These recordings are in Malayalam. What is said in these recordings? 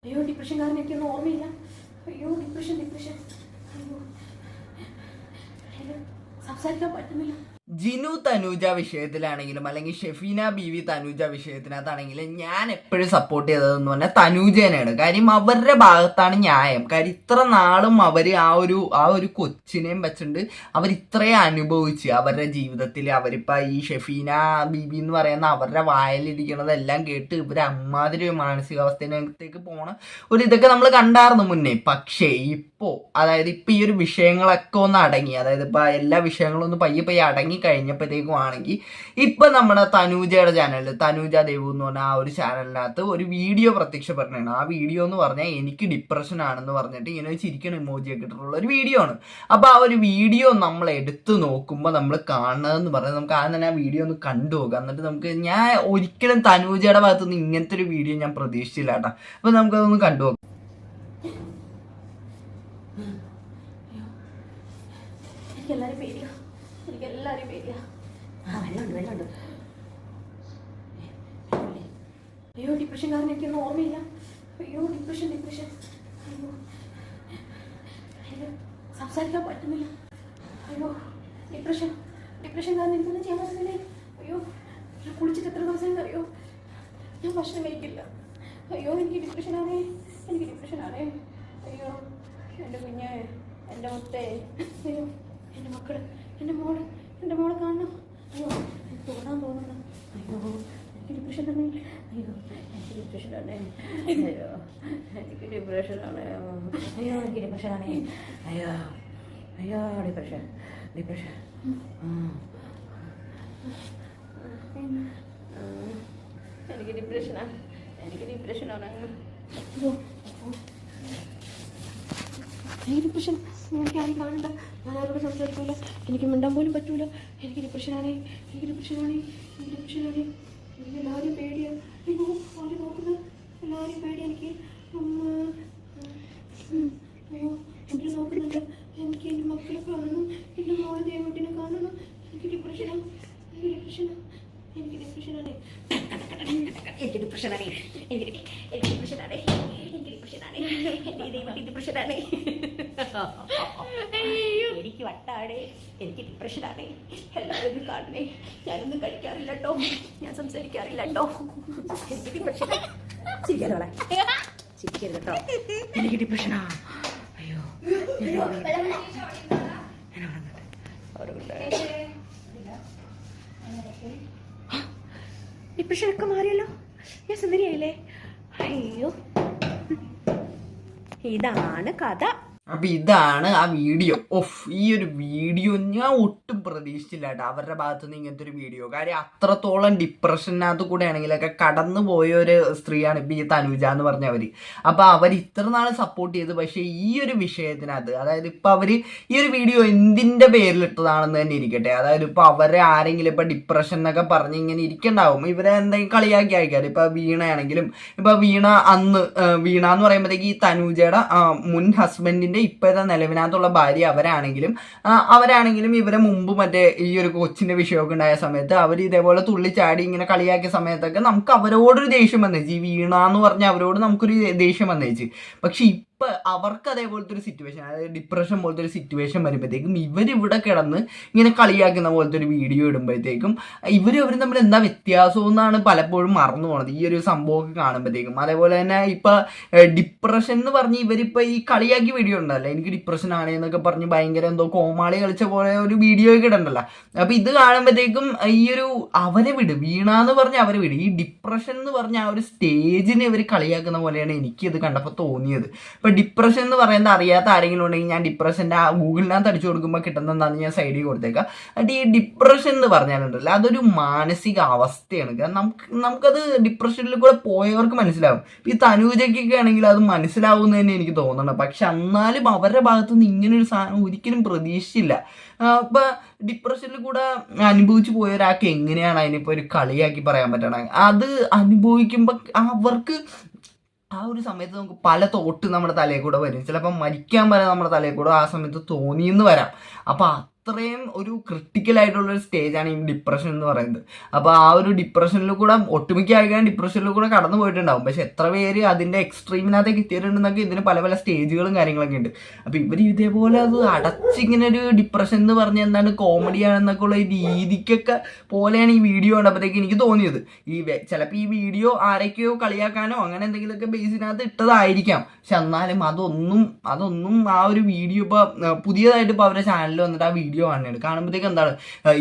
അയ്യോ ഡിപ്രഷൻ കാരണം എനിക്കൊന്നും ഓർമ്മയില്ല. അയ്യോ ഡിപ്രഷൻ അയ്യോ സംസാരിക്കാൻ പറ്റുന്നില്ല. ജിനു തനൂജ വിഷയത്തിലാണെങ്കിലും അല്ലെങ്കിൽ ഷെഫീന ബീവി തനൂജ വിഷയത്തിനകത്താണെങ്കിലും ഞാൻ എപ്പോഴും സപ്പോർട്ട് ചെയ്തതെന്ന് പറഞ്ഞാൽ തനൂജേനെയാണ്. കാര്യം അവരുടെ ഭാഗത്താണ് ന്യായം. കാര്യം ഇത്ര നാളും അവർ ആ ഒരു കൊച്ചിനെയും വെച്ചിട്ടുണ്ട് അവർ ഇത്രയും അനുഭവിച്ച് അവരുടെ ജീവിതത്തിൽ അവരിപ്പോൾ ഈ ഷെഫീന ബീവി എന്ന് പറയുന്ന അവരുടെ വായിലിരിക്കണതെല്ലാം കേട്ട് ഇവർ അമ്മാതിരി ഒരു മാനസികാവസ്ഥയിലേക്ക് പോണ ഒരു ഇതൊക്കെ നമ്മൾ കണ്ടായിരുന്നു മുന്നേ. പക്ഷേ ഇപ്പോൾ അതായത് ഇപ്പം ഈ ഒരു വിഷയങ്ങളൊക്കെ ഒന്ന് അടങ്ങി, അതായത് ഇപ്പം എല്ലാ വിഷയങ്ങളും ഒന്ന് പയ്യെ അടങ്ങി കഴിഞ്ഞപ്പോഴത്തേക്കും ആണെങ്കിൽ ഇപ്പൊ നമ്മുടെ തനൂജയുടെ ചാനലിൽ തനൂജ ദേവു എന്ന് പറഞ്ഞ ആ ഒരു ചാനലിനകത്ത് ഒരു വീഡിയോ പ്രത്യക്ഷപ്പെടണതാണ്. ആ വീഡിയോ എന്ന് പറഞ്ഞാൽ എനിക്ക് ഡിപ്രഷൻ ആണെന്ന് പറഞ്ഞിട്ട് ഇങ്ങനെ ചിരിക്കണ ഇമോജിയൊക്കെ ഇട്ടിട്ടുള്ള ഒരു വീഡിയോ ആണ്. അപ്പൊ ആ ഒരു വീഡിയോ നമ്മൾ എടുത്തു നോക്കുമ്പോൾ നമ്മൾ കാണുന്നതെന്ന് പറഞ്ഞാൽ നമുക്ക് ആദ്യം തന്നെ ആ വീഡിയോ ഒന്ന് കണ്ടു നോക്കാം. എന്നിട്ട് നമുക്ക് ഞാൻ ഒരിക്കലും തനൂജയുടെ ഭാഗത്തുനിന്ന് ഇങ്ങനത്തെ ഒരു വീഡിയോ ഞാൻ പ്രതീക്ഷിച്ചില്ല കേട്ടോ. അപ്പൊ നമുക്കതൊന്ന് കണ്ടു നോക്കാം. എല്ലാവരും പേടിയാ. വെള്ളമുണ്ട്. അയ്യോ ഡിപ്രഷൻ കാരണം എനിക്കൊന്നും ഓർമ്മയില്ല. അയ്യോ ഡിപ്രഷൻ അയ്യോ സംസാരിക്കാൻ പറ്റുന്നില്ല. അയ്യോ ഡിപ്രഷൻ കാരണം എനിക്കൊന്നും ചെയ്യാൻ പറ്റുന്നില്ലേ. അയ്യോ ഞാൻ കുളിച്ചിട്ട് എത്ര ദിവസം അറിയോ, ഞാൻ ഭക്ഷണം കഴിക്കില്ല. അയ്യോ എനിക്ക് ഡിപ്രഷനാണേ. അയ്യോ എൻ്റെ കുഞ്ഞ്, എൻ്റെ മുത്തേ, അയ്യോ എൻ്റെ മക്കള്, എൻ്റെ മോളെ കാണണം. അയ്യോ എനിക്ക് തോന്നുന്നു. അയ്യോ എനിക്ക് ഡിപ്രഷനാണ്. അയ്യോ എനിക്ക് ഡിപ്രഷനാണ്. ഡിപ്രഷൻ എനിക്ക് ഡിപ്രഷനാണ്. ഡിപ്രഷൻ എനിക്ക് ആരും കാണണ്ട. ഞാൻ ആരോട് സംസാരിക്കില്ല. എനിക്ക് മിണ്ടാൻ പോലും പറ്റൂല. എനിക്ക് ഡിപ്രഷനാണേ. എനിക്ക് എല്ലാവരും പേടിയാണ്. അയ്യോ ആരും നോക്കുന്നത് എല്ലാവരും പേടി. എനിക്ക് അയ്യോ എനിക്ക് നോക്കുന്നുണ്ട്. എനിക്ക് എൻ്റെ മക്കളെ കാണണം, എൻ്റെ മോളെ ദേവട്ടിനെ കാണണം. എനിക്ക് ഡിപ്രഷനാണ്. എനിക്ക് വട്ടാണ്. എനിക്ക് ഡിപ്രഷനാണ്. എല്ലാവരും കാണണേ. ഞാനൊന്നും കഴിക്കാറില്ല കേട്ടോ, ഞാൻ സംസാരിക്കാറില്ല കേട്ടോ. എനിക്ക് ഡിപ്രഷനാ. ചിരിക്കരുത് കേട്ടോ. എനിക്ക് ഡിപ്രഷനാ. അയ്യോ ഡിപ്രഷനൊക്കെ മാറിയല്ലോ. ഞാൻ സുന്ദരിയായില്ലേ. അയ്യോ ഇതാണ് കഥ. അപ്പൊ ഇതാണ് ആ വീഡിയോ. ഈ ഒരു വീഡിയോ ഞാൻ ഒട്ടും പ്രതീക്ഷിച്ചില്ല കേട്ടോ അവരുടെ ഭാഗത്തുനിന്ന് ഇങ്ങനത്തെ ഒരു വീഡിയോ. കാര്യം അത്രത്തോളം ഡിപ്രഷനകത്ത് കൂടെ ആണെങ്കിലൊക്കെ കടന്നു പോയ ഒരു സ്ത്രീയാണ് ഇപ്പൊ ഈ തനൂജ എന്ന് പറഞ്ഞവര്. അപ്പൊ അവർ ഇത്ര നാൾ സപ്പോർട്ട് ചെയ്ത്, പക്ഷെ ഈ ഒരു വിഷയത്തിനകത്ത് അതായത് ഇപ്പൊ അവര് ഈ ഒരു വീഡിയോ എന്തിന്റെ പേരിലിട്ടതാണെന്ന് തന്നെ ഇരിക്കട്ടെ, അതായത് ഇപ്പൊ അവരെ ആരെങ്കിലും ഇപ്പൊ ഡിപ്രഷൻ എന്നൊക്കെ പറഞ്ഞ് ഇങ്ങനെ ഇരിക്കണ്ടാവും, ഇവരെ എന്തെങ്കിലും കളിയാക്കി അയക്കാറ്. ഇപ്പൊ വീണയാണെങ്കിലും ഇപ്പൊ വീണ എന്ന് പറയുമ്പോഴത്തേക്ക് ഈ തനൂജയുടെ മുൻ ഹസ്ബൻഡിന്റെ ഇപ്പോഴത്തെ നിലവിനകത്തുള്ള ഭാര്യ അവരാണെങ്കിലും ഇവരെ മുമ്പ് മറ്റേ ഈ ഒരു കൊച്ചിന്റെ വിഷയമൊക്കെ ഉണ്ടായ സമയത്ത് അവർ ഇതേപോലെ തുള്ളിച്ചാടി ഇങ്ങനെ കളിയാക്കിയ സമയത്തൊക്കെ നമുക്ക് അവരോടൊരു ദേഷ്യം വന്നേച്ച്. ഈ വീണ എന്ന് പറഞ്ഞ അവരോട് നമുക്കൊരു ദേഷ്യം വന്നേച്ച്. പക്ഷെ ഇപ്പൊ അവർക്ക് അതേപോലത്തെ ഒരു സിറ്റുവേഷൻ, അതായത് ഡിപ്രഷൻ പോലത്തെ ഒരു സിറ്റുവേഷൻ വരുമ്പോഴത്തേക്കും ഇവരിവിടെ കിടന്ന് ഇങ്ങനെ കളിയാക്കുന്ന പോലത്തെ ഒരു വീഡിയോ ഇടുമ്പോഴത്തേക്കും ഇവർ തമ്മിൽ എന്താ വ്യത്യാസം എന്നാണ് പലപ്പോഴും മറന്നു പോണത് ഈ ഒരു സംഭവമൊക്കെ കാണുമ്പോഴത്തേക്കും. അതേപോലെ തന്നെ ഇപ്പൊ ഡിപ്രഷൻ എന്ന് പറഞ്ഞ് ഇവരിപ്പോ ഈ കളിയാക്കി വീഡിയോ ഉണ്ടല്ലോ, എനിക്ക് ഡിപ്രഷൻ ആണ് എന്നൊക്കെ പറഞ്ഞ് ഭയങ്കര എന്തോ കോമാളി കളിച്ച പോലെ ഒരു വീഡിയോ ഒക്കെ ഇടണ്ടല്ലോ. അപ്പൊ ഇത് കാണുമ്പോഴത്തേക്കും ഈ ഒരു അവരെ വിട്, വീണ എന്ന് പറഞ്ഞ അവരെ വിട്, ഈ ഡിപ്രഷൻ എന്ന് പറഞ്ഞ ആ ഒരു സ്റ്റേജിനെ ഇവർ കളിയാക്കുന്ന പോലെയാണ് എനിക്ക് ഇത് കണ്ടപ്പോൾ തോന്നിയത്. ഡിപ്രഷൻ എന്ന് പറയുന്നത് അറിയാത്ത ആരെങ്കിലും ഉണ്ടെങ്കിൽ ഞാൻ ഡിപ്രഷൻ്റെ ആ ഗൂഗിളിനകത്ത് അടിച്ചു കൊടുക്കുമ്പോൾ കിട്ടുന്നതെന്നാണ് ഞാൻ സൈഡിൽ കൊടുത്തേക്കാം. എന്നിട്ട് ഈ ഡിപ്രഷൻ എന്ന് പറഞ്ഞാലുണ്ടല്ലോ അതൊരു മാനസിക അവസ്ഥയാണ്. കാരണം നമുക്കത് ഡിപ്രഷനിൽ കൂടെ പോയവർക്ക് മനസ്സിലാവും. ഈ തനൂജയ്ക്കൊക്കെ ആണെങ്കിൽ അത് മനസ്സിലാവുമെന്ന് തന്നെ എനിക്ക് തോന്നണം. പക്ഷെ എന്നാലും അവരുടെ ഭാഗത്തുനിന്ന് ഇങ്ങനൊരു സാധനം ഒരിക്കലും പ്രതീക്ഷിച്ചില്ല. ഇപ്പൊ ഡിപ്രഷനിൽ കൂടെ അനുഭവിച്ചു പോയ ഒരാൾക്ക് എങ്ങനെയാണ് അതിനിപ്പോൾ ഒരു കളിയാക്കി പറയാൻ പറ്റണേ? അത് അനുഭവിക്കുമ്പോൾ അവർക്ക് ആ ഒരു സമയത്ത് നമുക്ക് പല തോട്ട് നമ്മുടെ തലയിൽ കൂടെ വരും. ചിലപ്പോൾ മരിക്കാൻ വരെ നമ്മുടെ തലയിൽ കൂടെ ആ സമയത്ത് തോന്നിയെന്ന് വരാം. അപ്പം അത്രയും ഒരു ക്രിട്ടിക്കൽ ആയിട്ടുള്ള ഒരു സ്റ്റേജാണ് ഈ ഡിപ്രഷൻ എന്ന് പറയുന്നത്. അപ്പോൾ ആ ഒരു ഡിപ്രഷനിൽ കൂടെ ഒട്ടുമിക്ക ആൾക്കാരും ഡിപ്രഷനിൽ കൂടെ കടന്നു പോയിട്ടുണ്ടാവും. പക്ഷെ എത്ര പേര് അതിന്റെ എക്സ്ട്രീമിനകത്തേക്ക് എത്തിയിട്ടുണ്ടെന്നൊക്കെ ഇതിന് പല പല സ്റ്റേജുകളും കാര്യങ്ങളൊക്കെ ഉണ്ട്. അപ്പോൾ ഇവർ ഇതേപോലെ അത് അടച്ചിങ്ങനെ ഒരു ഡിപ്രഷൻ എന്ന് പറഞ്ഞാൽ എന്താണ് കോമഡിയാണെന്നൊക്കെ ഉള്ള രീതിക്കൊക്കെ പോലെയാണ് ഈ വീഡിയോ കണ്ടപ്പോഴത്തേക്ക് എനിക്ക് തോന്നിയത്. ചിലപ്പോൾ ഈ വീഡിയോ ആരൊക്കെയോ കളിയാക്കാനോ അങ്ങനെ എന്തെങ്കിലുമൊക്കെ ബേസിനകത്ത് ഇട്ടതായിരിക്കാം. പക്ഷെ എന്നാലും അതൊന്നും ആ ഒരു വീഡിയോ ഇപ്പോൾ പുതിയതായിട്ട് ഇപ്പോൾ അവരുടെ ചാനലിൽ വന്നിട്ട് ആ വീഡിയോ കാണുമ്പോഴത്തേക്ക് എന്താണ്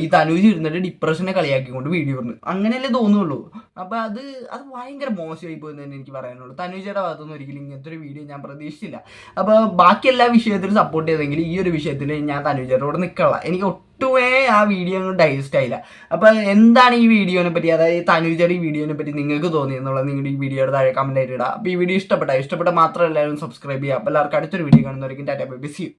ഈ തനൂജ് ഇരുന്നിട്ട് ഡിപ്രഷനെ കളിയാക്കിക്കൊണ്ട് വീഡിയോ പറഞ്ഞു, അങ്ങനെയല്ലേ തോന്നുള്ളൂ. അപ്പോൾ അത് ഭയങ്കര മോശമായി പോയെന്ന് തന്നെ എനിക്ക് പറയാനുള്ളൂ. തനൂജയുടെ ഭാഗത്തുനിന്ന് ഒരിക്കലും ഇങ്ങനത്തെ ഒരു വീഡിയോ ഞാൻ പ്രതീക്ഷിച്ചില്ല. അപ്പോൾ ബാക്കി എല്ലാ വിഷയത്തിലും സപ്പോർട്ട് ചെയ്തെങ്കിൽ ഈ ഒരു വിഷയത്തിൽ ഞാൻ തനൂജയോട് നിൽക്കള്ള. എനിക്ക് ഒട്ടുമേ ആ വീഡിയോ ഒന്നും ഡൈജസ്റ്റ് ആയില്ല. അപ്പോൾ എന്താണ് ഈ വീഡിയോനെ പറ്റി, അതായത് തനൂജയുടെ ഈ വീഡിയോനെ പറ്റി നിങ്ങൾക്ക് തോന്നിയെന്നുള്ളത് നിങ്ങളുടെ ഈ വീഡിയോയുടെ താഴെ കമന്റ് ആയിട്ട് ഇടുക. അപ്പോൾ ഈ വീഡിയോ ഇഷ്ടപ്പെട്ട മാത്രമല്ല എല്ലാവരും സബ്സ്ക്രൈബ് ചെയ്യുക. അപ്പോൾ എല്ലാവർക്കും അടുത്തൊരു വീഡിയോ കാണുന്നവരേക്കും tata bye bye, see U.